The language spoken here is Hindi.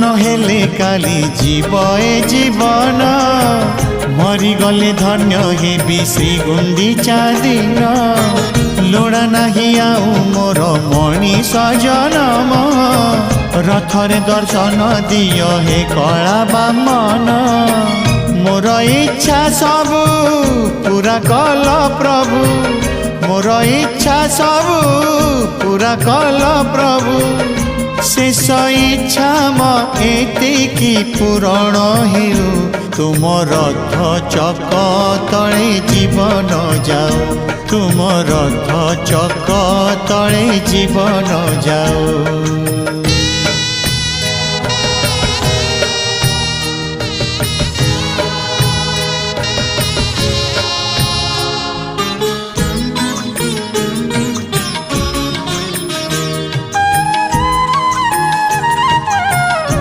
नहेले काली जीव ए जीवन मरीगले धन्य हेबी श्री गुंडीचा दिन लोड़ा नाही आउ मोर मणिष जनम रथरे दर्शन दियो हे कला बामन मोर इच्छा सबु पूरा कल प्रभु मोर इच्छा सबु पूरा कल प्रभु शेष इच्छा एतिकी पूरण हेउ तुम रथ चक तले जीवन जाओ तुम रथ चक तले जीवन जाओ।